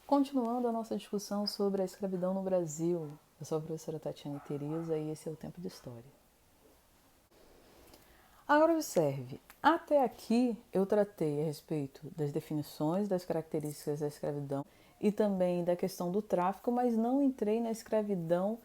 Continuando a nossa discussão sobre a escravidão no Brasil, eu sou a professora Tatiana Teresa e esse é o Tempo de História. Agora observe, até aqui eu tratei a respeito das definições das características da escravidão e também da questão do tráfico, mas não entrei na escravidão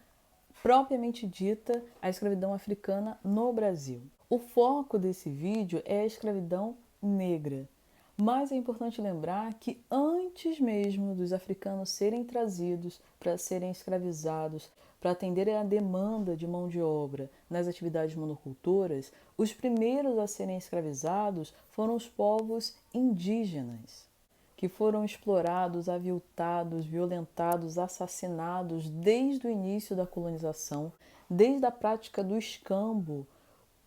propriamente dita, a escravidão africana no Brasil. O foco desse vídeo é a escravidão negra. Mas é importante lembrar que antes mesmo dos africanos serem trazidos para serem escravizados, para atenderem à demanda de mão de obra nas atividades monocultoras, os primeiros a serem escravizados foram os povos indígenas, que foram explorados, aviltados, violentados, assassinados desde o início da colonização, desde a prática do escambo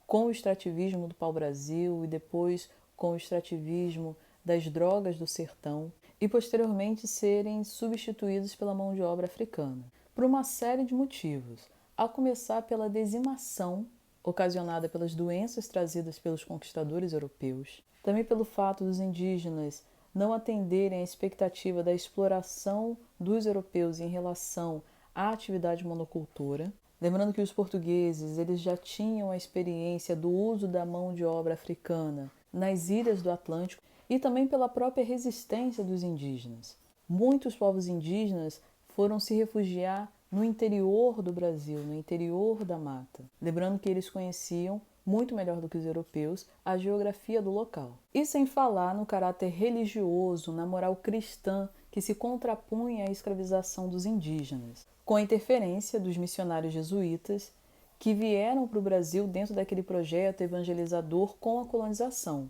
com o extrativismo do pau-brasil e depois com o extrativismo das drogas do sertão e posteriormente serem substituídos pela mão de obra africana, por uma série de motivos, a começar pela dizimação ocasionada pelas doenças trazidas pelos conquistadores europeus, também pelo fato dos indígenas não atenderem à expectativa da exploração dos europeus em relação à atividade monocultora. Lembrando que os portugueses eles já tinham a experiência do uso da mão de obra africana nas ilhas do Atlântico e também pela própria resistência dos indígenas. Muitos povos indígenas foram se refugiar no interior do Brasil, no interior da mata. Lembrando que eles conheciam muito melhor do que os europeus, a geografia do local. E sem falar no caráter religioso, na moral cristã que se contrapunha à escravização dos indígenas, com a interferência dos missionários jesuítas que vieram para o Brasil dentro daquele projeto evangelizador com a colonização.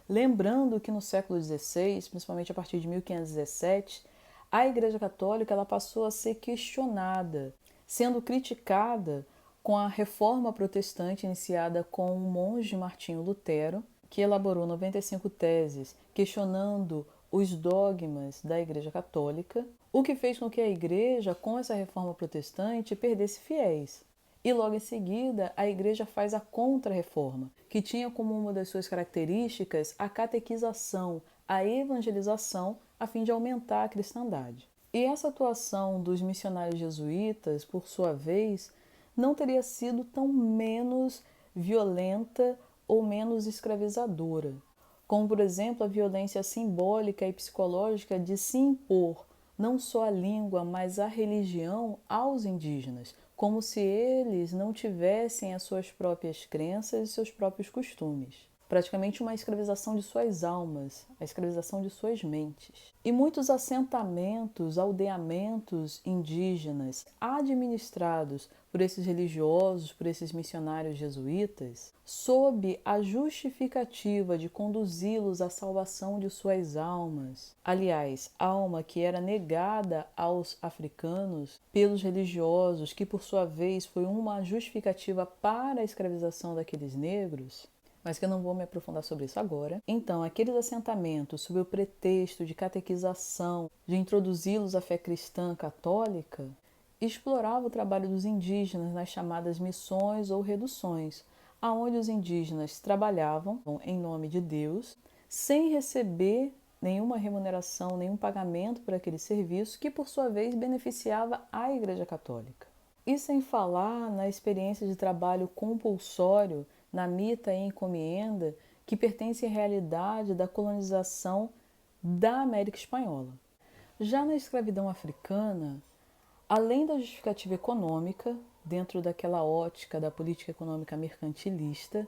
Lembrando que no século XVI, principalmente a partir de 1517, a Igreja Católica ela passou a ser questionada, sendo criticada com a reforma protestante iniciada com o monge Martinho Lutero, que elaborou 95 teses questionando os dogmas da Igreja Católica, o que fez com que a Igreja, com essa reforma protestante, perdesse fiéis. E logo em seguida, a Igreja faz a Contra-Reforma, que tinha como uma das suas características a catequização, a evangelização, a fim de aumentar a cristandade. E essa atuação dos missionários jesuítas, por sua vez, não teria sido tão menos violenta ou menos escravizadora, como, por exemplo, a violência simbólica e psicológica de se impor não só a língua, mas a religião aos indígenas, como se eles não tivessem as suas próprias crenças e seus próprios costumes. Praticamente uma escravização de suas almas, a escravização de suas mentes. E muitos assentamentos, aldeamentos indígenas administrados por esses religiosos, por esses missionários jesuítas, sob a justificativa de conduzi-los à salvação de suas almas. Aliás, alma que era negada aos africanos pelos religiosos, que por sua vez foi uma justificativa para a escravização daqueles negros, mas que eu não vou me aprofundar sobre isso agora. Então, aqueles assentamentos, sob o pretexto de catequização, de introduzi-los à fé cristã católica, explorava o trabalho dos indígenas nas chamadas missões ou reduções, aonde os indígenas trabalhavam em nome de Deus, sem receber nenhuma remuneração, nenhum pagamento por aquele serviço, que por sua vez beneficiava a Igreja Católica. E sem falar na experiência de trabalho compulsório na mita e encomienda, que pertence à realidade da colonização da América Espanhola. Já na escravidão africana, além da justificativa econômica, dentro daquela ótica da política econômica mercantilista,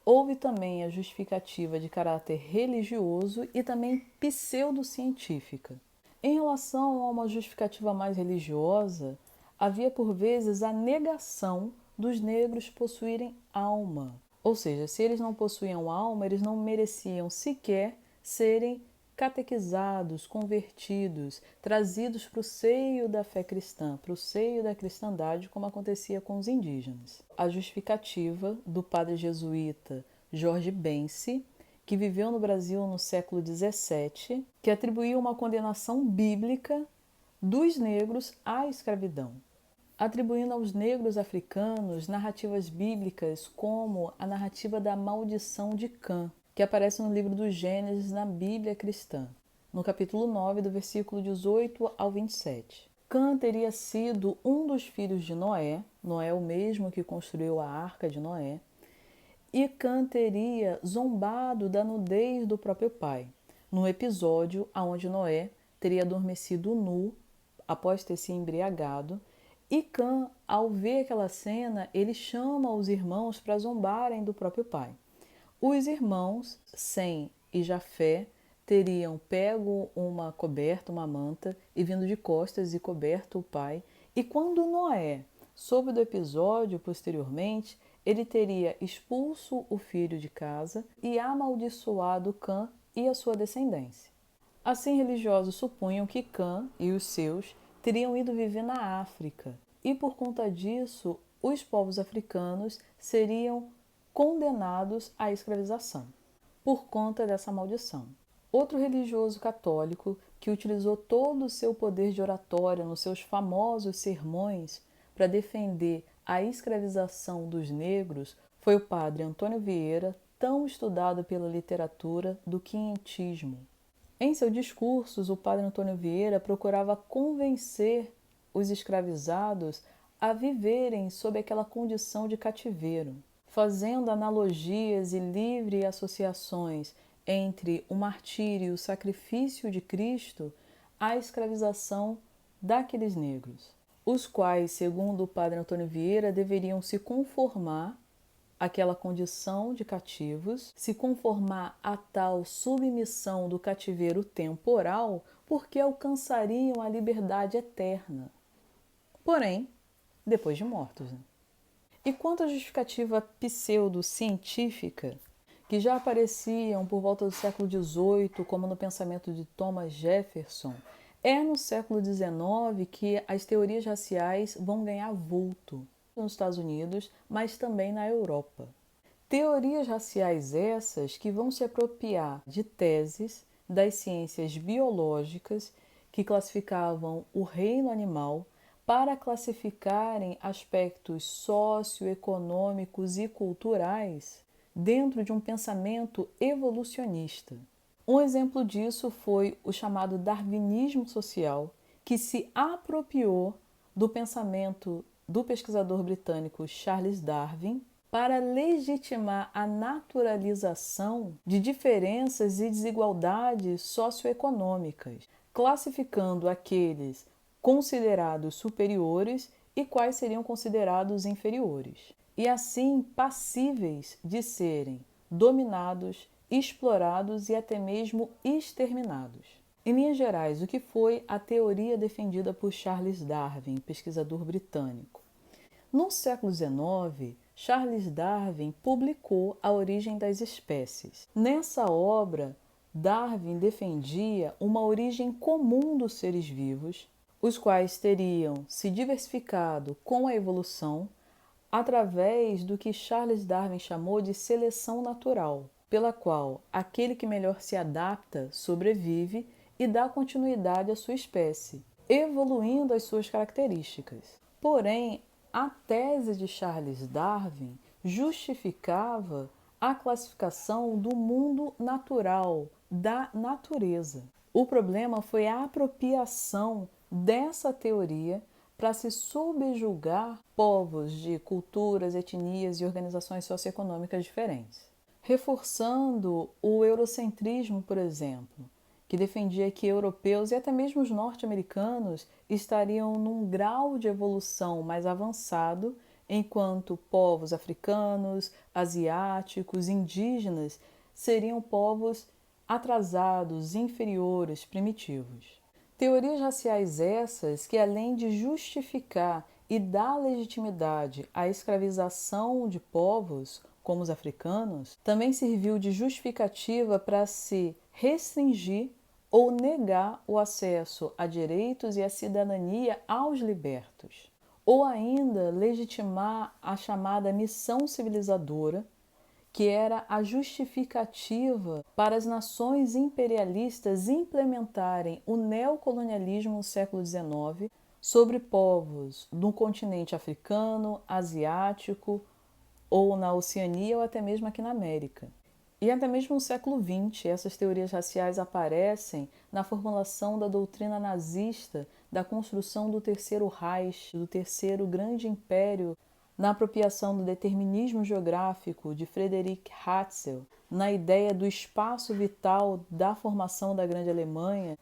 houve também a justificativa de caráter religioso e também pseudocientífica. Em relação a uma justificativa mais religiosa, havia por vezes a negação dos negros possuírem alma. Ou seja, se eles não possuíam alma, eles não mereciam sequer serem catequizados, convertidos, trazidos para o seio da fé cristã, para o seio da cristandade, como acontecia com os indígenas. A justificativa do padre jesuíta Jorge Bence, que viveu no Brasil no século XVII, que atribuiu uma condenação bíblica dos negros à escravidão, atribuindo aos negros africanos narrativas bíblicas como a narrativa da maldição de Cã, que aparece no livro do Gênesis na Bíblia cristã. no capítulo 9, do versículo 18 ao 27. Cã teria sido um dos filhos de Noé, Noé o mesmo que construiu a arca de Noé, e Cã teria zombado da nudez do próprio pai, num episódio onde Noé teria adormecido nu após ter se embriagado, e Cã, ao ver aquela cena, ele chama os irmãos para zombarem do próprio pai. Os irmãos, Sem e Jafé, teriam pego uma coberta, uma manta, e vindo de costas e coberto o pai. E quando Noé soube do episódio posteriormente, ele teria expulso o filho de casa e amaldiçoado Cã e a sua descendência. Assim, religiosos supunham que Cã e os seus teriam ido viver na África, e por conta disso, os povos africanos seriam condenados à escravização, por conta dessa maldição. Outro religioso católico que utilizou todo o seu poder de oratória nos seus famosos sermões para defender a escravização dos negros foi o padre Antônio Vieira, tão estudado pela literatura do quientismo. Em seus discursos, o padre Antônio Vieira procurava convencer os escravizados a viverem sob aquela condição de cativeiro, fazendo analogias e livre associações entre o martírio e o sacrifício de Cristo à escravização daqueles negros, os quais, segundo o padre Antônio Vieira, deveriam se conformar àquela condição de cativos, se conformar à tal submissão do cativeiro temporal, porque alcançariam a liberdade eterna. Porém, depois de mortos. E quanto à justificativa pseudocientífica, que já apareciam por volta do século XVIII, como no pensamento de Thomas Jefferson, é no século XIX que as teorias raciais vão ganhar vulto nos Estados Unidos, mas também na Europa. Teorias raciais essas que vão se apropriar de teses das ciências biológicas que classificavam o reino animal para classificarem aspectos socioeconômicos e culturais dentro de um pensamento evolucionista. Um exemplo disso foi o chamado darwinismo social, que se apropriou do pensamento do pesquisador britânico Charles Darwin para legitimar a naturalização de diferenças e desigualdades socioeconômicas, classificando aqueles considerados superiores e quais seriam considerados inferiores, e assim passíveis de serem dominados, explorados e até mesmo exterminados. Em linhas gerais, o que foi a teoria defendida por Charles Darwin, pesquisador britânico? No século XIX, Charles Darwin publicou A Origem das Espécies. Nessa obra, Darwin defendia uma origem comum dos seres vivos, os quais teriam se diversificado com a evolução através do que Charles Darwin chamou de seleção natural, pela qual aquele que melhor se adapta sobrevive e dá continuidade à sua espécie, evoluindo as suas características. Porém, a tese de Charles Darwin justificava a classificação do mundo natural, da natureza. O problema foi a apropriação dessa teoria para se subjugar povos de culturas, etnias e organizações socioeconômicas diferentes. Reforçando o eurocentrismo, por exemplo, que defendia que europeus e até mesmo os norte-americanos estariam num grau de evolução mais avançado, enquanto povos africanos, asiáticos, indígenas seriam povos atrasados, inferiores, primitivos. Teorias raciais essas que, além de justificar e dar legitimidade à escravização de povos, como os africanos, também serviu de justificativa para se restringir ou negar o acesso a direitos e a cidadania aos libertos, ou ainda legitimar a chamada missão civilizadora, que era a justificativa para as nações imperialistas implementarem o neocolonialismo no século XIX sobre povos do continente africano, asiático, ou na Oceania, ou até mesmo aqui na América. E até mesmo no século XX, essas teorias raciais aparecem na formulação da doutrina nazista, da construção do Terceiro Reich, do Terceiro Grande Império, na apropriação do determinismo geográfico de Friedrich Hatzel, na ideia do espaço vital da formação da Grande Alemanha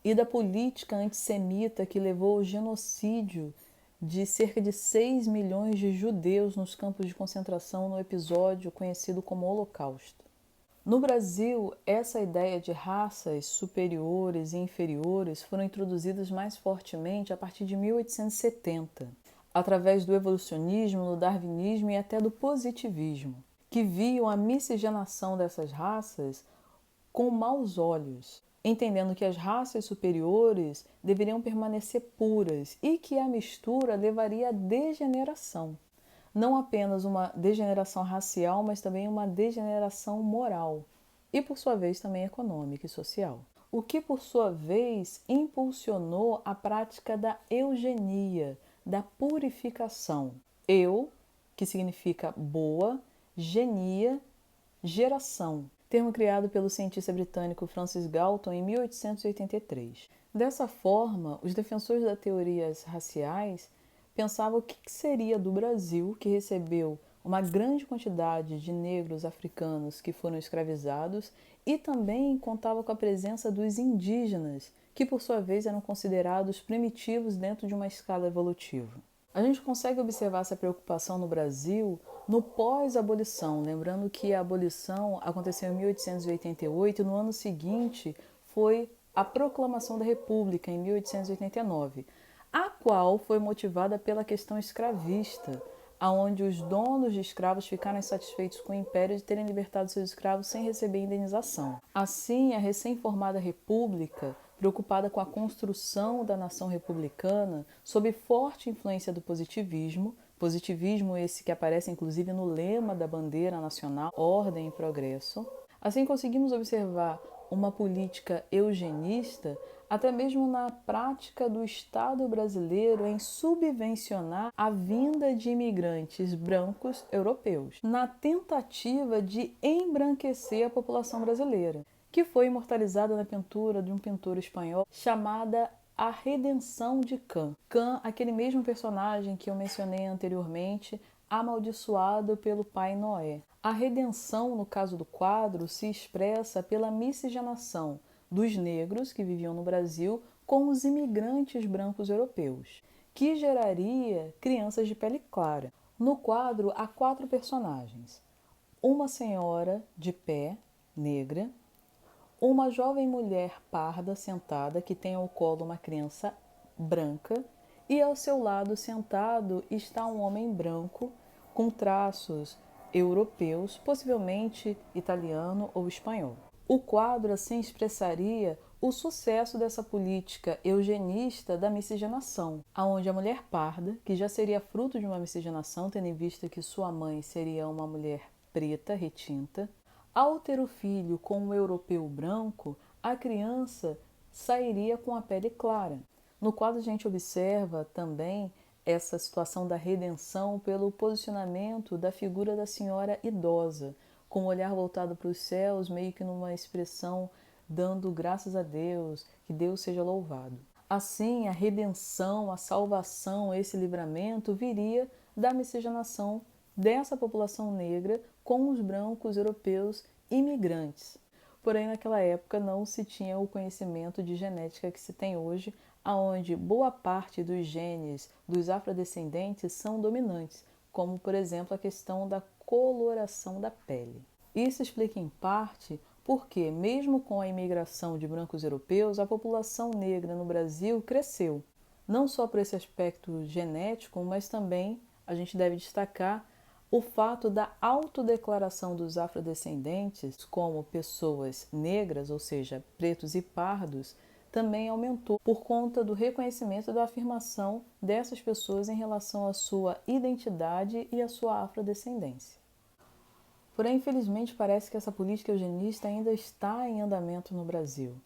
e da política antissemita que levou ao genocídio de cerca de 6 milhões de judeus nos campos de concentração no episódio conhecido como Holocausto. No Brasil, essa ideia de raças superiores e inferiores foram introduzidas mais fortemente a partir de 1870, através do evolucionismo, do darwinismo e até do positivismo, que viam a miscigenação dessas raças com maus olhos, entendendo que as raças superiores deveriam permanecer puras e que a mistura levaria à degeneração. Não apenas uma degeneração racial, mas também uma degeneração moral e, por sua vez, também econômica e social. O que, por sua vez, impulsionou a prática da eugenia, da purificação. Eu, que significa boa, genia, geração, termo criado pelo cientista britânico Francis Galton em 1883. Dessa forma, os defensores das teorias raciais pensavam o que seria do Brasil, que recebeu uma grande quantidade de negros africanos que foram escravizados e também contava com a presença dos indígenas, que por sua vez eram considerados primitivos dentro de uma escala evolutiva. A gente consegue observar essa preocupação no Brasil no pós-abolição, lembrando que a abolição aconteceu em 1888 e no ano seguinte foi a proclamação da República, em 1889, a qual foi motivada pela questão escravista, aonde os donos de escravos ficaram insatisfeitos com o império de terem libertado seus escravos sem receber indenização. Assim, a recém-formada República, preocupada com a construção da nação republicana, sob forte influência do positivismo esse que aparece inclusive no lema da bandeira nacional, Ordem e Progresso. Assim, conseguimos observar uma política eugenista até mesmo na prática do Estado brasileiro em subvencionar a vinda de imigrantes brancos europeus, na tentativa de embranquecer a população brasileira, que foi imortalizada na pintura de um pintor espanhol chamada A Redenção de Can. Can, aquele mesmo personagem que eu mencionei anteriormente, amaldiçoado pelo pai Noé. A redenção, no caso do quadro, se expressa pela miscigenação dos negros que viviam no Brasil com os imigrantes brancos europeus, que geraria crianças de pele clara. No quadro há 4 personagens: uma senhora de pé, negra, uma jovem mulher parda sentada que tem ao colo uma criança branca e ao seu lado sentado está um homem branco com traços europeus, possivelmente italiano ou espanhol. O quadro assim expressaria o sucesso dessa política eugenista da miscigenação, aonde a mulher parda, que já seria fruto de uma miscigenação, tendo em vista que sua mãe seria uma mulher preta, retinta, ao ter o filho com um europeu branco, a criança sairia com a pele clara. No quadro a gente observa também essa situação da redenção pelo posicionamento da figura da senhora idosa, com o olhar voltado para os céus, meio que numa expressão dando graças a Deus, que Deus seja louvado. Assim, a redenção, a salvação, esse livramento viria da miscigenação dessa população negra com os brancos europeus imigrantes. Porém, naquela época não se tinha o conhecimento de genética que se tem hoje, aonde boa parte dos genes dos afrodescendentes são dominantes, como, por exemplo, a questão da coloração da pele. Isso explica em parte porque, mesmo com a imigração de brancos europeus, a população negra no Brasil cresceu, não só por esse aspecto genético, mas também a gente deve destacar o fato da autodeclaração dos afrodescendentes como pessoas negras, ou seja, pretos e pardos, também aumentou por conta do reconhecimento da afirmação dessas pessoas em relação à sua identidade e à sua afrodescendência. Porém, infelizmente, parece que essa política eugenista ainda está em andamento no Brasil.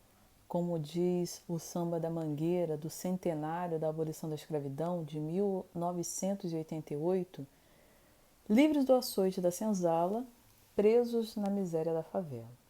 Como diz o Samba da Mangueira, do centenário da abolição da escravidão de 1988, livres do açoite da senzala, presos na miséria da favela.